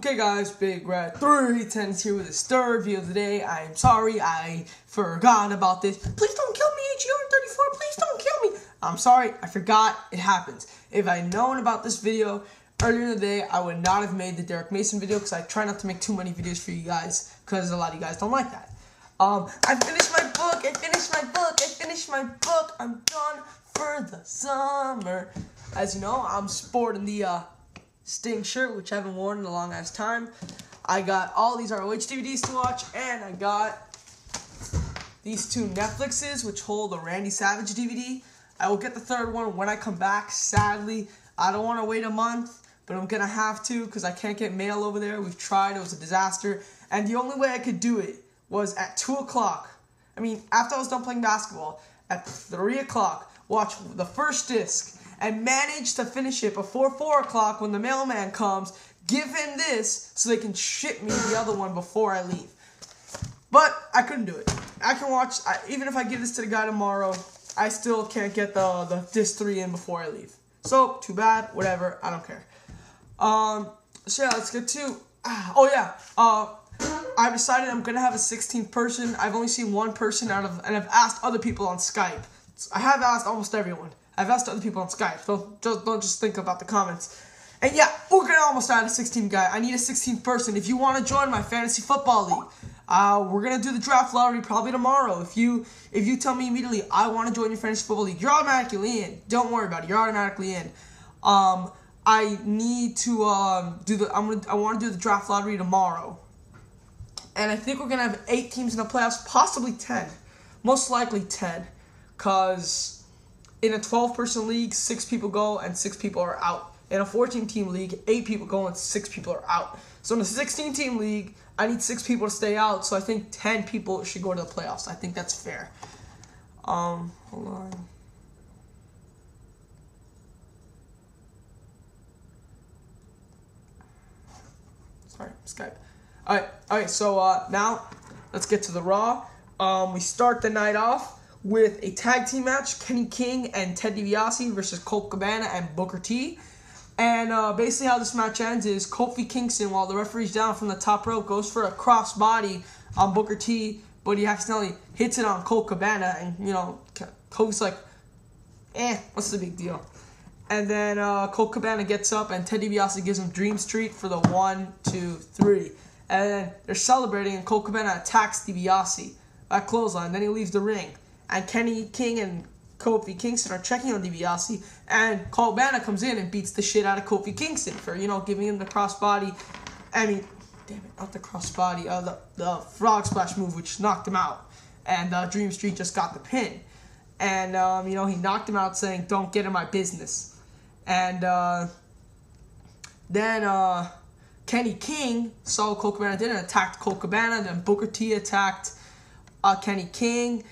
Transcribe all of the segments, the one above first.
Okay guys, Bigrat 310 is here with his third video today. I'm sorry, I forgot about this. Please don't kill me, HER34, please don't kill me. I'm sorry, I forgot, it happens. If I had known about this video earlier in the day, I would not have made the Derek Mason video because I try not to make too many videos for you guys because a lot of you guys don't like that. I finished my book, I'm done for the summer. As you know, I'm sporting the Sting shirt, which I haven't worn in a long ass time. I got all these ROH DVDs to watch, and I got these two Netflixes, which hold a Randy Savage DVD. I will get the third one when I come back. Sadly, I don't want to wait a month, but I'm gonna have to because I can't get mail over there. We've tried, it was a disaster, and the only way I could do it was at 2 o'clock. I mean, after I was done playing basketball, at 3 o'clock, watch the first disc, and manage to finish it before 4 o'clock when the mailman comes, give him this so they can ship me the other one before I leave. But I couldn't do it. I can watch, even if I give this to the guy tomorrow, I still can't get the disc 3 in before I leave. So, too bad, whatever, I don't care. So yeah, let's get to, I decided I'm going to have a 16th person. I've only seen one person and I've asked other people on Skype. I have asked almost everyone. I've asked other people on Skype, so don't just think about the comments. And yeah, we're going to almost add a 16th guy. I need a 16th person. If you want to join my fantasy football league, we're going to do the draft lottery probably tomorrow. If you tell me immediately, I want to join your fantasy football league, you're automatically in. Don't worry about it. You're automatically in. I need to I want to do the draft lottery tomorrow. And I think we're going to have 8 teams in the playoffs, possibly 10. Most likely 10. Because in a 12-person league, 6 people go and 6 people are out. In a 14-team league, 8 people go and 6 people are out. So in a 16-team league, I need 6 people to stay out. So I think 10 people should go to the playoffs. I think that's fair. Hold on. Sorry, Skype. Alright, so now let's get to the Raw. We start the night off with a tag team match, Kenny King and Ted DiBiase versus Colt Cabana and Booker T. And basically how this match ends is Kofi Kingston, while the referee's down from the top rope, goes for a crossbody on Booker T, but he accidentally hits it on Colt Cabana, and, you know, Kofi's like, what's the big deal? And then Colt Cabana gets up, and Ted DiBiase gives him Dream Street for the 1, 2, 3. And then they're celebrating, and Colt Cabana attacks DiBiase at clothesline. Then he leaves the ring. And Kenny King and Kofi Kingston are checking on DiBiase, and Colt Cabana comes in and beats the shit out of Kofi Kingston for, you know, giving him the crossbody. I mean, damn it, not the crossbody, the frog splash move, which knocked him out. And Dream Street just got the pin. And, you know, he knocked him out saying, "Don't get in my business." And then Kenny King saw Colt Cabana did and attacked Colt Cabana. Then Booker T attacked Kenny King.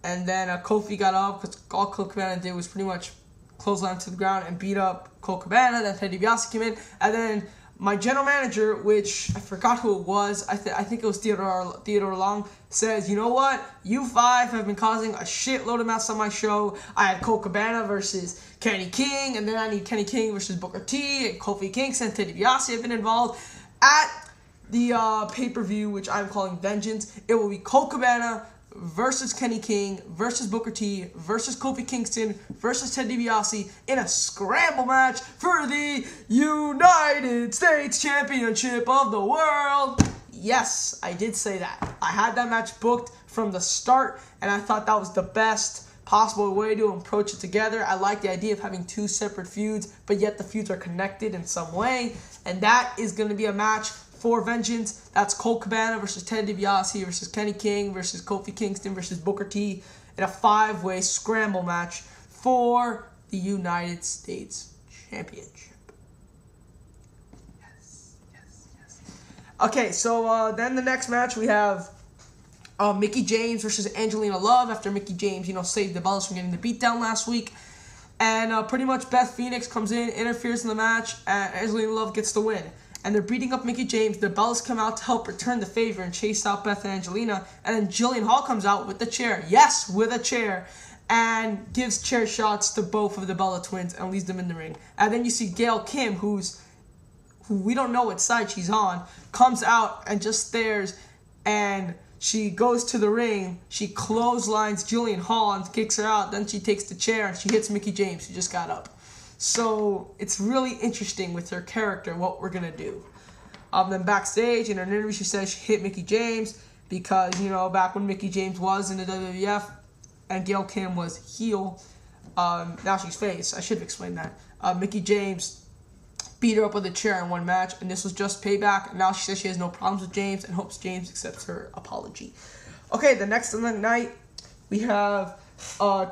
And then Kofi got up because all Colt Cabana did was pretty much clothesline to the ground and beat up Colt Cabana. Then Ted DiBiase came in. And then my general manager, which I forgot who it was, I think it was Theodore Long, says, "You know what? You 5 have been causing a shitload of mess on my show. I had Colt Cabana versus Kenny King, and then I need Kenny King versus Booker T, and Kofi Kingston and Ted DiBiase have been involved at the pay-per-view, which I'm calling Vengeance. It will be Colt Cabana versus Kenny King versus Booker T versus Kofi Kingston versus Ted DiBiase in a scramble match for the United States Championship of the World." Yes, I did say that. I had that match booked from the start, and I thought that was the best possible way to approach it together. I like the idea of having 2 separate feuds, but yet the feuds are connected in some way, and that is going to be a match for Vengeance. That's Colt Cabana versus Ted DiBiase versus Kenny King versus Kofi Kingston versus Booker T in a 5-way scramble match for the United States Championship. Yes. Okay, so then the next match we have Mickie James versus Angelina Love after Mickie James, you know, saved the Bellas from getting the beatdown last week. And pretty much Beth Phoenix comes in, interferes in the match, and Angelina Love gets the win. And they're beating up Mickie James. The Bellas come out to help return the favor and chase out Beth and Angelina. And then Jillian Hall comes out with the chair. Yes, with a chair. And gives chair shots to both of the Bella twins and leaves them in the ring. And then you see Gail Kim, who's who we don't know what side she's on, comes out and just stares, and she goes to the ring, she clotheslines Jillian Hall and kicks her out, then she takes the chair and she hits Mickie James, who just got up. So it's really interesting with her character, what we're going to do. Then backstage, in an interview, she says she hit Mickie James because, you know, back when Mickie James was in the WWF and Gail Kim was heel, now she's face. I should have explained that. Mickie James beat her up with a chair in one match, and this was just payback. Now she says she has no problems with James and hopes James accepts her apology. Okay, the next on the night, we have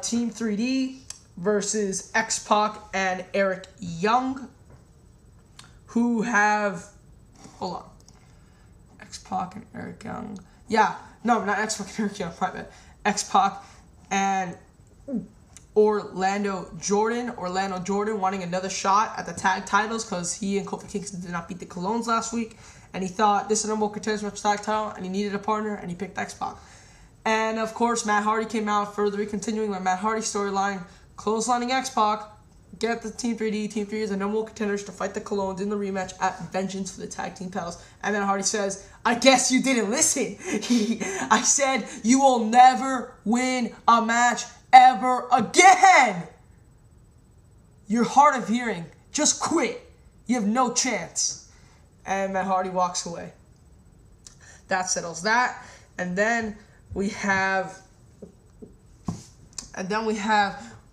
Team 3D versus X-pac and Eric Young, who have... Hold on. X-pac and Eric Young. Yeah, no, not X-pac and Eric Young, my bad. X-pac and Orlando Jordan wanting another shot at the tag titles because he and Kofi Kingston did not beat the Colognes last week, and he thought this is a number one Contenders match tag title, and he needed a partner, and he picked X-pac. And of course, Matt Hardy came out, further continuing my Matt Hardy storyline, clotheslining X-pac, get the Team 3D. Team 3D is the number one Contenders to fight the Colognes in the rematch at Vengeance for the tag team titles. And then Hardy says, I guess you didn't listen. I said you will never win a match ever again. You're hard of hearing. Just quit. You have no chance. And Matt Hardy walks away. That settles that. And then we have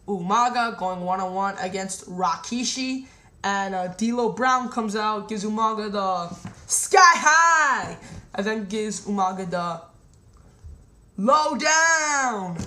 Umaga going one-on-one against RIkishi. And D'Lo Brown comes out, gives Umaga the sky high, and then gives Umaga the low down.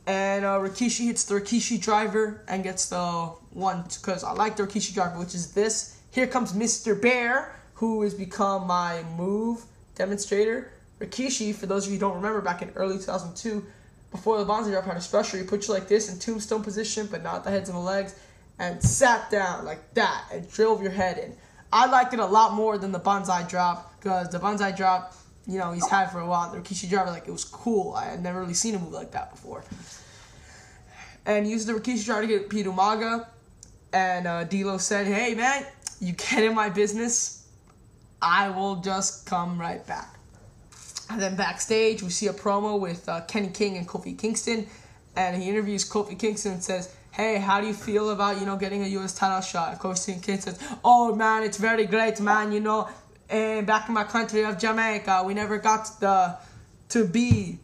And RIkishi hits the RIkishi driver and gets the one, because I like the RIkishi driver, which is this. Here comes Mr. Bear, who has become my move demonstrator. RIkishi, for those of you who don't remember, back in early 2002, before the Bonsai drop had a special, he put you like this in tombstone position, but not the heads and the legs, and sat down like that and drove your head in. I liked it a lot more than the Bonsai drop, because the Bonsai drop, you know, he's had for a while. The RIkishi driver, like, it was cool. I had never really seen a move like that before. And he used the RIkishi driver to get Pete Umaga, and D'Lo said, hey, man, you get in my business, I will just come right back. And then backstage, we see a promo with Kenny King and Kofi Kingston, and he interviews Kofi Kingston and says, hey, how do you feel about, you know, getting a U.S. title shot? And Kofi Kingston says, oh, man, it's very great, man, you know, and back in my country of Jamaica, we never got to be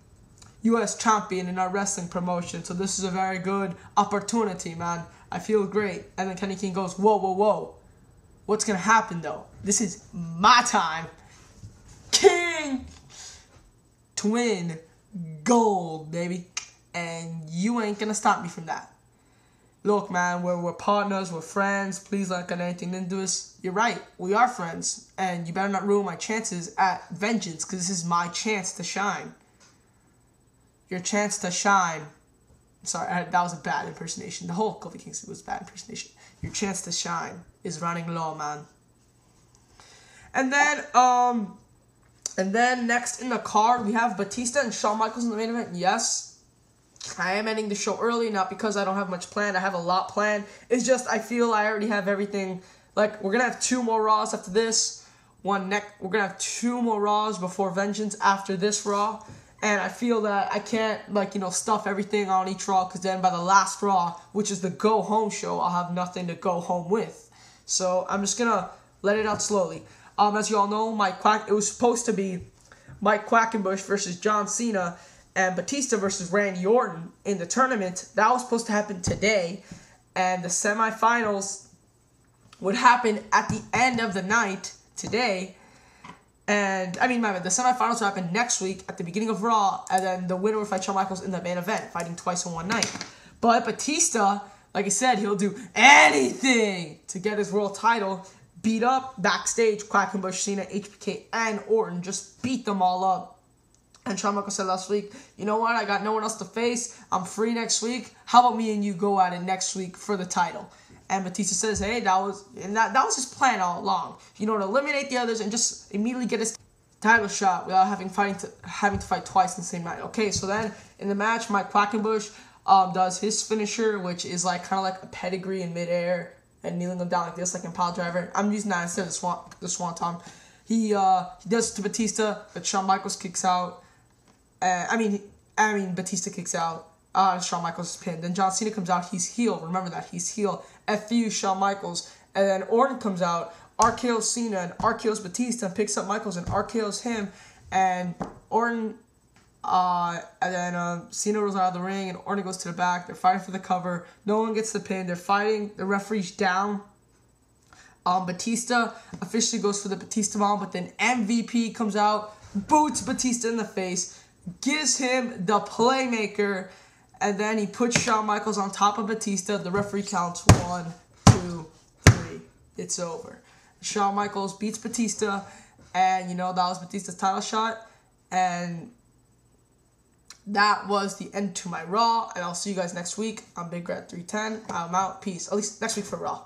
U.S. champion in our wrestling promotion, so this is a very good opportunity, man. I feel great. And then Kenny King goes, whoa, whoa, whoa. What's going to happen, though? This is my time. King! To win gold, baby. And you ain't gonna stop me from that. Look, man, we're partners, we're friends. Please don't get anything into us. You're right, we are friends. And you better not ruin my chances at Vengeance, because this is my chance to shine. Your chance to shine. Sorry, that was a bad impersonation. The whole Kofi Kingston was a bad impersonation. Your chance to shine is running low, man. And then next in the card, we have Batista and Shawn Michaels in the main event. Yes, I am ending the show early, not because I don't have much planned. I have a lot planned. It's just I feel I already have everything. Like, we're going to have 2 more Raws after this. We're going to have 2 more Raws before Vengeance after this Raw. And I feel that I can't, like, you know, stuff everything on each Raw, because then by the last Raw, which is the go-home show, I'll have nothing to go home with. So I'm just going to let it out slowly. As you all know, it was supposed to be Mike Quackenbush versus John Cena and Batista versus Randy Orton in the tournament. That was supposed to happen today, and the semifinals would happen at the end of the night today. And, the semifinals will happen next week at the beginning of Raw, and then the winner will fight Shawn Michaels in the main event, fighting twice in one night. But Batista, like I said, he'll do anything to get his world title. Beat up backstage Quackenbush, Cena, HBK, and Orton. Just beat them all up. And Shawn Michaels said last week, you know what? I got no one else to face. I'm free next week. How about me and you go at it next week for the title? And Batista says, hey, that was his plan all along. You know, to eliminate the others and just immediately get his title shot without having to fight twice in the same night. Okay, so then in the match, Mike Quackenbush does his finisher, which is like kind of like a pedigree in midair. and kneeling him down like this, like in pile driver. I'm using that instead of the Swanton. He does it to Batista, but Shawn Michaels kicks out. I mean Batista kicks out. Shawn Michaels is pinned. Then John Cena comes out. He's heel. Remember that. He's heel. FU Shawn Michaels. And then Orton comes out. RKO's Cena and RKO's Batista and picks up Michaels and RKO's him. And Orton, and then Cena rolls out of the ring and Orton goes to the back. They're fighting for the cover. No one gets the pin. They're fighting. The referee's down. Batista officially goes for the Batista bomb, but then MVP comes out, boots Batista in the face, gives him the playmaker, and then he puts Shawn Michaels on top of Batista. The referee counts 1, 2, 3. It's over. Shawn Michaels beats Batista, and that was Batista's title shot, and that was the end to my Raw, and I'll see you guys next week on Bigrat 310. I'm out. Peace. At least next week for Raw.